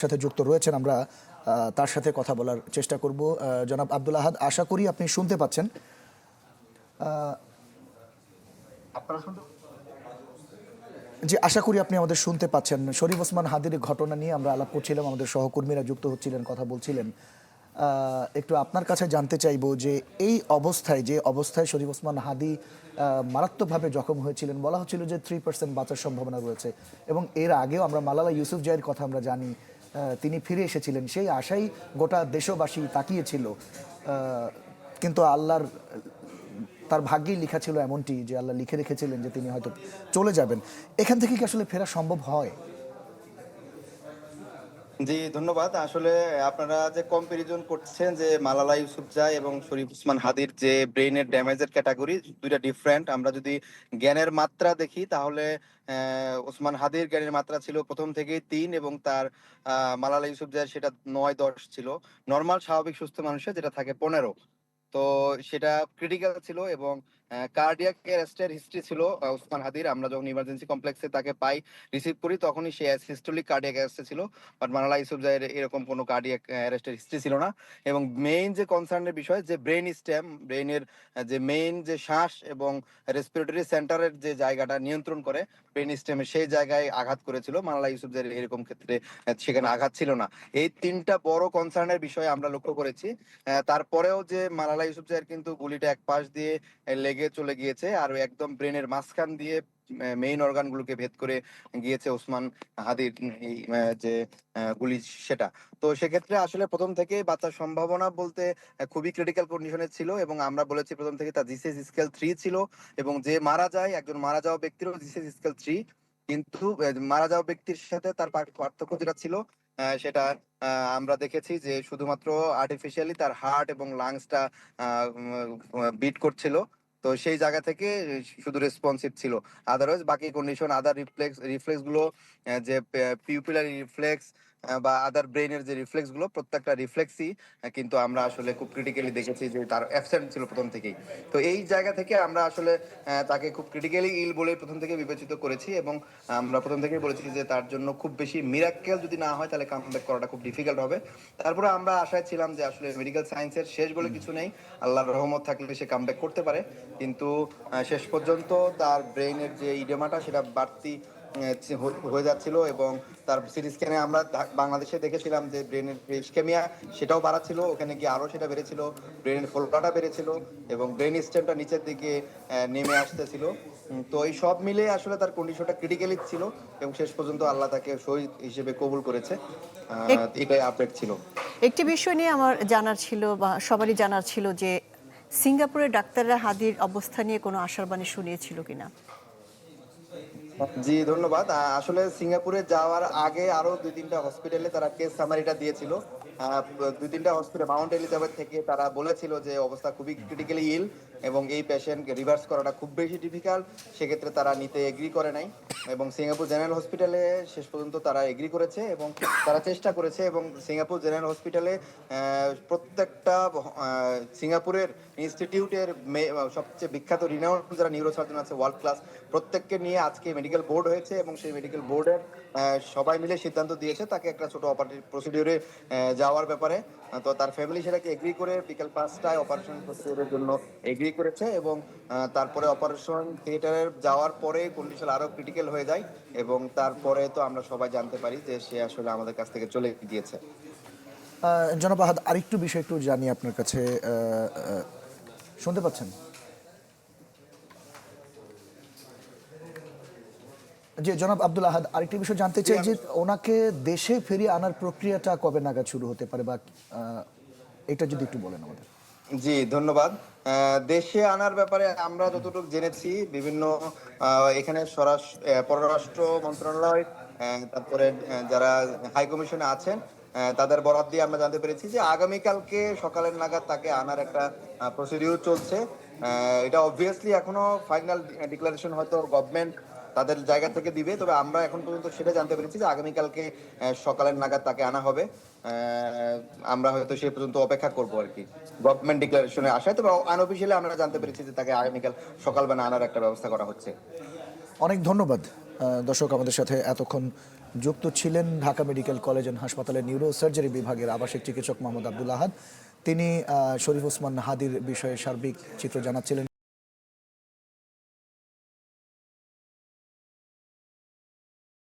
সাথে যুক্ত রয়েছেন, আমরা তার সাথে কথা বলার চেষ্টা করব। জনাব আব্দুল আহাদ, আশা করি আপনি শুনতে পাচ্ছেন। জি, আশা করি আপনি আমাদের শুনতে পাচ্ছেন। শরীফ ওসমান হাদির ঘটনা নিয়ে আমরা আলাপ করছিলাম, আমাদের সহকর্মীরা যুক্ত হচ্ছিলেন, কথা বলছিলেন। একটু আপনার কাছে জানতে চাইবো যে এই অবস্থায়, যে অবস্থায় শরীফ ওসমান হাদি মারাত্মকভাবে জখম হয়েছিলেন, বলা হচ্ছিল যে 3% বাঁচার সম্ভাবনা রয়েছে, এবং এর আগেও আমরা মালালা ইউসুফজাইয়ের কথা আমরা জানি, তিনি ফিরে এসেছিলেন, সেই আশাই গোটা দেশবাসী তাকিয়েছিল। কিন্তু আল্লাহর, তার ভাগ্যেই লেখা ছিল এমনটি যে আল্লাহ লিখে রেখেছিলেন যে তিনি হয়তো চলে যাবেন। এখান থেকে কি আসলে ফেরা সম্ভব হয়? জি, ধন্যবাদ। আসলে আপনারা যে কম্পারিজন করছেন যে মালালা ইউসুফজাই এবং শরীফ ওসমান হাদির যে ব্রেইনের ড্যামেজের ক্যাটাগরি, দুইটা ডিফারেন্ট। আমরা যদি জ্ঞানের মাত্রা দেখি তাহলে ওসমান হাদির জ্ঞানের মাত্রা ছিল প্রথম থেকেই 3 এবং তার মালালা ইউসুফজাইয়ের সেটা 9-10 ছিল। নরমাল স্বাভাবিক সুস্থ মানুষের যেটা থাকে 15। তো সেটা ক্রিটিক্যাল ছিল এবং কার্ডিয়াক অ্যারেস্টের হিস্ট্রি ছিল ওসমান হাদির। আমরা যখন ইমার্জেন্সি কমপ্লেক্সে তাকে পাই, রিসিভ করি, তখনই সে সিস্টোলিক কার্ডিয়াক অ্যারেস্টে ছিল। বাট মালালা ইউসুফজাইয়ের এরকম কোনো কার্ডিয়াক অ্যারেস্টের হিস্ট্রি ছিল না। এবং মেইন যে কনসার্নের বিষয়, যে ব্রেন স্টেম, ব্রেইনের যে মেইন যে শ্বাস এবং রেসপিরেটরি সেন্টারের যে জায়গাটা নিয়ন্ত্রণ করে ব্রেন স্টেমে, সেই জায়গায় আঘাত করেছিল। মালালা ইউসুফজাইয়ের এরকম ক্ষেত্রে সেখানে আঘাত ছিল না। এই তিনটা বড় কনসার্নের বিষয়ে আমরা লক্ষ্য করেছি। তারপরেও যে মালালা ইউসুফজাইয়ের কিন্তু গুলিটা এক পাশ দিয়ে লেগে চলে গিয়েছে, আর একদম ব্রেনের মাঝখান দিয়ে মেইন অর্গানগুলোকে ভেদ করে গিয়েছে ওসমান হাদির এই যে গুলি, সেটা। তো সেক্ষেত্রে আসলে প্রথম থেকে বাঁচার সম্ভাবনা বলতে খুবই ক্রিটিক্যাল কন্ডিশনে ছিল, এবং আমরা বলেছি প্রথম থেকে তার জিসিএস স্কেল 3 ছিল, এবং যে মারা যায়, একজন মারা যাওয়া ব্যক্তিরও জিসিএস স্কেল 3। কিন্তু মারা যাওয়া ব্যক্তির সাথে তার পার্থক্য যেটা ছিল, সেটা আমরা দেখেছি যে শুধুমাত্র আর্টিফিশিয়ালি তার হার্ট এবং লাংসটা বিট করছিল। তো সেই জায়গা থেকে শুধু রেসপন্সিভ ছিল। আদারওয়াইজ বাকি কন্ডিশন, আদার রিফ্লেক্স গুলো, যে পিউপিলারি রিফ্লেক্স বা আদার ব্রেইনের যে রিফ্লেক্স গুলো, প্রত্যেকটা রিফ্লেক্সই কিন্তু আমরা আসলে খুব ক্রিটিক্যালি দেখেছি যে তার অ্যাবসেন্ট ছিল প্রথম থেকেই। তো এই জায়গা থেকে আমরা আসলে তাকে খুব ক্রিটিক্যালি ইল বলে প্রথম থেকে বিবেচিত করেছি, এবং আমরা প্রথম থেকেই বলেছি যে তার জন্য খুব বেশি মিরাক্কেল যদি না হয় তাহলে কামব্যাক করাটা খুব ডিফিকাল্ট হবে। তারপরে আমরা আশায় ছিলাম যে আসলে মেডিকেল সায়েন্সের শেষ বলে কিছু নেই, আল্লাহর রহমত থাকলে সে কামব্যাক করতে পারে। কিন্তু শেষ পর্যন্ত তার ব্রেইনের যে ইডেমাটা সেটা বাড়তি হয়ে যাচ্ছিল, এবং তার সিটি স্ক্যানে আমরা বাংলাদেশে দেখেছিলাম যে ব্রেনের ইসকেমিয়া সেটাও বাড়াচ্ছিল, ওখানে গিয়ে আরো সেটা বেড়েছিল, ব্রেনের ফোল্ডাটা বেড়েছিল, এবং ব্রেন স্টেমটা নিচের দিকে নেমে আসতেছিল। তো এই সব মিলে আসলে তার কন্ডিশনটা ক্রিটিক্যালি ছিল, এবং শেষ পর্যন্ত আল্লাহ তাকে শহীদ হিসেবে কবুল করেছে। এটাই আপডেট ছিল। একটি বিষয় নিয়ে আমার জানার ছিল, বা সবারই জানার ছিল, যে সিঙ্গাপুরের ডাক্তাররা হাদির অবস্থা নিয়ে কোনো আশার বাণী শুনিয়েছিল কিনা? জি, ধন্যবাদ। আসলে সিঙ্গাপুরে যাওয়ার আগে আরো 2-3টা হসপিটালে তারা কেস সামারিটা দিয়েছিল। 2-3টা হসপিটাল, মাউন্ট এলিজাবেথ থেকে তারা বলেছিল যে অবস্থা খুবই ক্রিটিক্যালি ইল, এবং এই পেশেন্টকে রিভার্স করাটা খুব বেশি ডিফিকাল্ট। সেক্ষেত্রে তারা নিতে এগ্রি করে নাই, এবং সিঙ্গাপুর জেনারেল হসপিটালে শেষ পর্যন্ত তারা এগ্রি করেছে, এবং তারা চেষ্টা করেছে। এবং সিঙ্গাপুর জেনারেল হসপিটালে প্রত্যেকটা সিঙ্গাপুরের ইনস্টিটিউটের সবচেয়ে বিখ্যাত রিনাউন্ড যারা নিউরোসার্জন আছে, ওয়ার্ল্ড ক্লাস, প্রত্যেককে নিয়ে আজকে মেডিকেল বোর্ড হয়েছে, এবং সেই মেডিকেল বোর্ডের সবাই মিলে সিদ্ধান্ত দিয়েছে তাকে একটা ছোট অপারেটিভ প্রসিডিউরে যাওয়ার ব্যাপারে। তো তার ফ্যামিলি সেটাকে এগ্রি করে বিকেল 5টায় অপারেশন প্রসিডিউরের জন্য এগ্রি করেছে, এবং তারপরে অপারেশন থিয়েটারে যাওয়ার পরে কন্ডিশন আরো ক্রিটিক্যাল হয়ে যায়, এবং তারপরে তো আমরা সবাই জানতে পারি যে সে আসলে আমাদের কাছ থেকে চলে গিয়েছে। জনাব আহাদ, আরেকটু বিষয় একটু জানি আপনার কাছে। শুনতে পাচ্ছেন? জি, জনাব আব্দুল আহাদ, আরেকটি বিষয় জানতে চাই যে ওনাকে দেশে ফিরিয়ে আনার প্রক্রিয়াটা কবে নাগাদ শুরু হতে পারে, বা এটা যদি একটু বলেন আমাদের। জি, ধন্যবাদ। দেশে আনার ব্যাপারে আমরা যতটুকু জেনেছি, বিভিন্ন এখানে পররাষ্ট্র মন্ত্রণালয়, তারপরে যারা হাই কমিশনে আছেন, তাদের বরাত দিয়ে আমরা জানতে পেরেছি যে আগামীকালকে সকালের নাগাদ তাকে আনার একটা প্রসিডিউর চলছে। এটা অবভিয়াসলি এখনো ফাইনাল ডিক্লারেশন হয়তো গভর্নমেন্ট তাদের জায়গা থেকে দিবে, তবে আমরা এখন পর্যন্ত সেটা জানতে পেরেছি যে আগামীকালকে সকালের নাগাদ তাকে আনা হবে। আমরা হয়তো সে পর্যন্ত অপেক্ষা করবো আর কি, গভর্নমেন্ট ডিক্লারেশনে আসায়। তবে আনঅফিসিয়ালি আমরা জানতে পেরেছি যে তাকে আগামীকাল সকালবেলা আনার একটা ব্যবস্থা করা হচ্ছে। অনেক ধন্যবাদ। দর্শক, আমাদের সাথে এতক্ষণ যুক্ত ছিলেন ঢাকা মেডিকেল কলেজ অ্যান্ড হাসপাতালের নিউরো সার্জারি বিভাগের আবাসিক চিকিৎসক মোহাম্মদ আব্দুল আহাদ। তিনি শরীফ ওসমান হাদির বিষয়ে সার্বিক চিত্র জানাচ্ছিলেন।